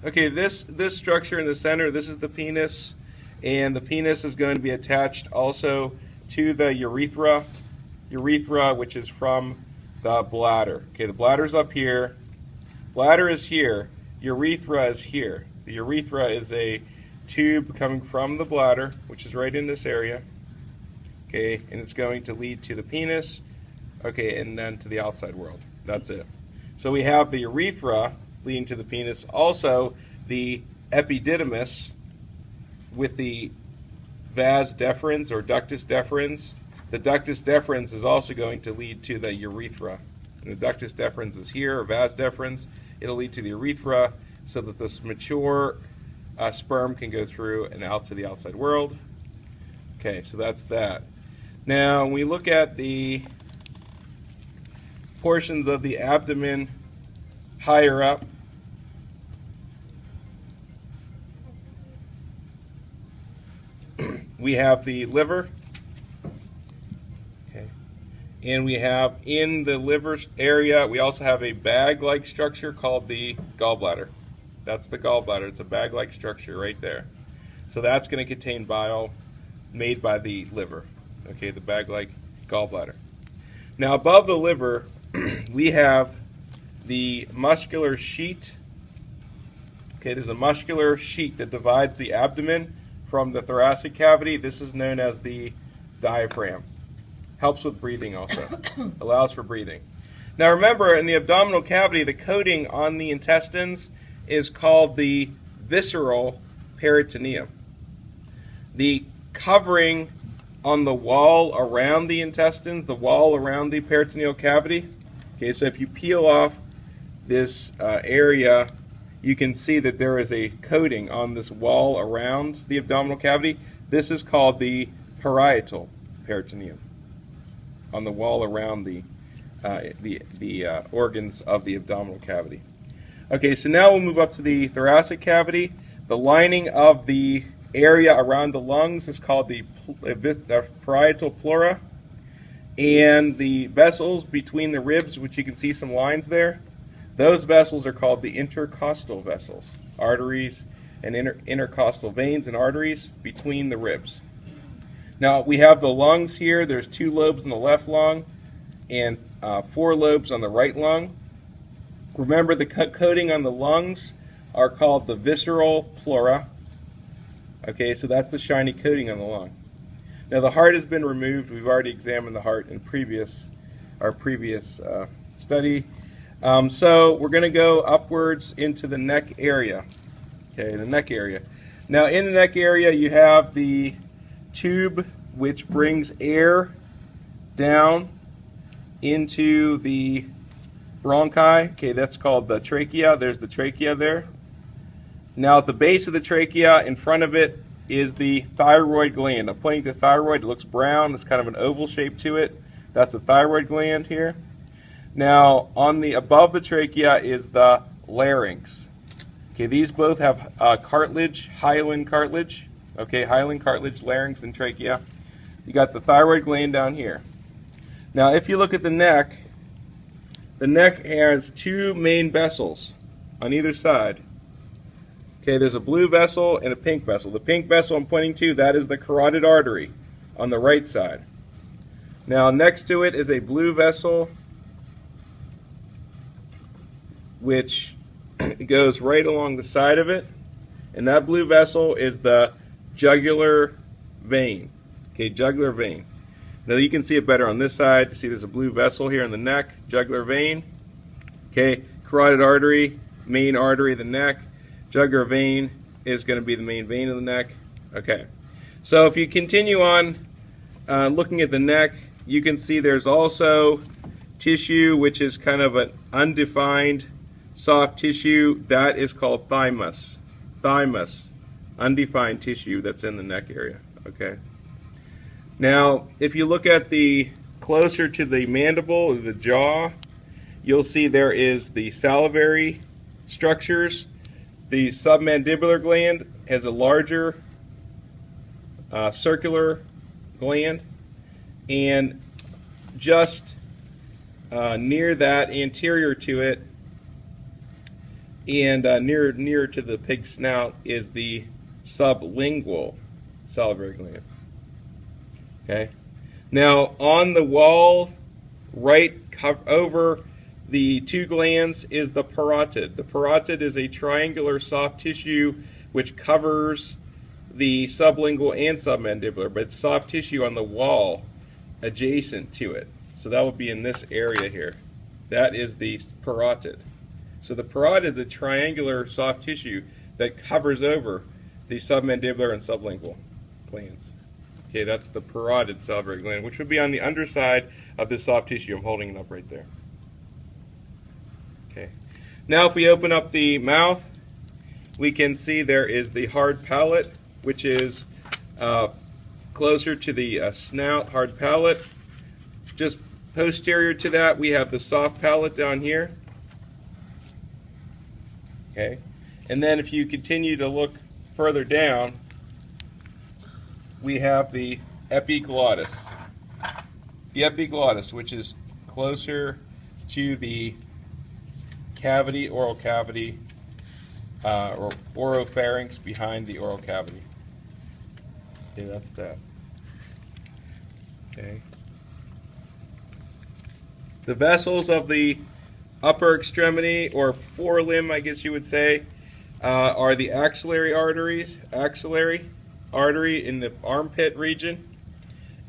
Okay, this structure in the center, this is the penis, and the penis is going to be attached also to the urethra, which is from the bladder. Okay, the bladder's up here, bladder is here, urethra is here. The urethra is a tube coming from the bladder, which is right in this area. Okay, and it's going to lead to the penis, okay, and then to the outside world. That's it. So we have the urethra leading to the penis, also the epididymis with the vas deferens or ductus deferens. The ductus deferens is also going to lead to the urethra. And the ductus deferens is here, or vas deferens. It'll lead to the urethra so that this mature sperm can go through and out to the outside world. Okay, so that's that. Now, when we look at the portions of the abdomen higher up, we have the liver, okay, and we have in the liver area, we also have a bag-like structure called the gallbladder. That's the gallbladder. It's a bag-like structure right there. So that's going to contain bile made by the liver, okay, the bag-like gallbladder. Now, above the liver, we have the muscular sheet. Okay, there's a muscular sheet that divides the abdomen from the thoracic cavity. This is known as the diaphragm. Helps with breathing also. Allows for breathing. Now remember, in the abdominal cavity, the coating on the intestines is called the visceral peritoneum. The covering on the wall around the intestines, the wall around the peritoneal cavity. Okay, so if you peel off this area, you can see that there is a coating on this wall around the abdominal cavity. This is called the parietal peritoneum, on the wall around the organs of the abdominal cavity. Okay, so now we'll move up to the thoracic cavity. The lining of the area around the lungs is called the parietal pleura, and the vessels between the ribs, which you can see some lines there, those vessels are called the intercostal vessels, arteries and intercostal veins and arteries between the ribs. Now we have the lungs here. There's 2 lobes in the left lung and 4 lobes on the right lung. Remember, the coating on the lungs are called the visceral pleura. Okay, so that's the shiny coating on the lung. Now the heart has been removed. We've already examined the heart in our previous study. So we're going to go upwards into the neck area. Okay, the neck area. Now in the neck area you have the tube which brings air down into the bronchi. Okay, that's called the trachea. There's the trachea there. Now at the base of the trachea, in front of it, is the thyroid gland. I'm pointing to thyroid. It looks brown. It's kind of an oval shape to it. That's the thyroid gland here. Now, above the trachea is the larynx. Okay, these both have cartilage, hyaline cartilage. Okay, hyaline cartilage, larynx, and trachea. You got the thyroid gland down here. Now, if you look at the neck has 2 main vessels on either side. Okay, there's a blue vessel and a pink vessel. The pink vessel I'm pointing to, that is the carotid artery on the right side. Now, next to it is a blue vessel which goes right along the side of it, and that blue vessel is the jugular vein. Okay, jugular vein. Now you can see it better on this side. See, there's a blue vessel here in the neck, jugular vein. Okay, carotid artery, main artery of the neck. Jugular vein is going to be the main vein of the neck. Okay, so if you continue on looking at the neck, you can see there's also tissue which is kind of an undefined soft tissue. That is called thymus. Thymus, undefined tissue that's in the neck area. Okay. Now, if you look at the closer to the mandible or the jaw, you'll see there is the salivary structures. The submandibular gland has a larger circular gland, and just near that, anterior to it, and nearer to the pig's snout is the sublingual salivary gland. Okay. Now on the wall, right over the two glands is the parotid. The parotid is a triangular soft tissue which covers the sublingual and submandibular, but it's soft tissue on the wall adjacent to it. So that would be in this area here. That is the parotid. So the parotid is a triangular soft tissue that covers over the submandibular and sublingual glands. Okay, that's the parotid salivary gland, which would be on the underside of this soft tissue. I'm holding it up right there. Okay. Now if we open up the mouth, we can see there is the hard palate, which is closer to the snout, hard palate. Just posterior to that, we have the soft palate down here. Okay. And then if you continue to look further down, we have the epiglottis. The epiglottis, which is closer to the cavity, oral cavity, or oropharynx behind the oral cavity. Okay, that's that. Okay. The vessels of the upper extremity, or forelimb, I guess you would say, are the axillary arteries. Axillary artery in the armpit region,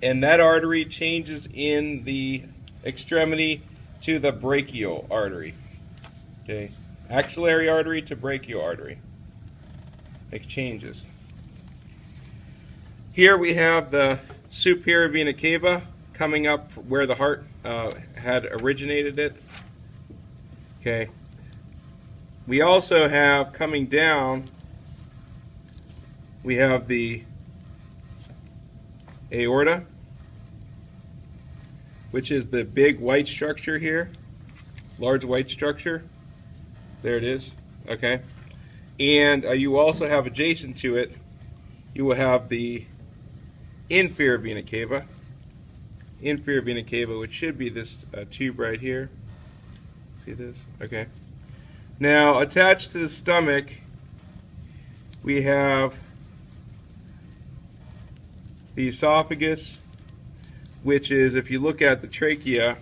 and that artery changes in the extremity to the brachial artery. Okay, axillary artery to brachial artery. Makes changes. Here we have the superior vena cava coming up where the heart had originated it. Okay. We also have coming down, we have the aorta, which is the big white structure here, large white structure. There it is. Okay. And you also have adjacent to it, you will have the inferior vena cava. Inferior vena cava, which should be this tube right here. See this? Okay. Now, attached to the stomach, we have the esophagus, which is, if you look at the trachea,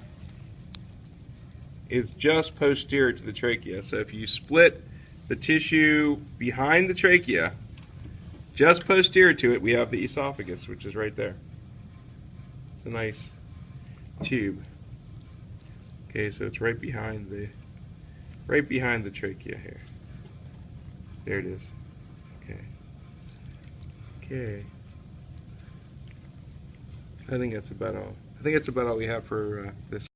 is just posterior to the trachea. So if you split the tissue behind the trachea, just posterior to it, we have the esophagus, which is right there. It's a nice tube. Okay, so it's right behind the trachea here. There it is. Okay. Okay. I think that's about all. I think that's about all we have for this.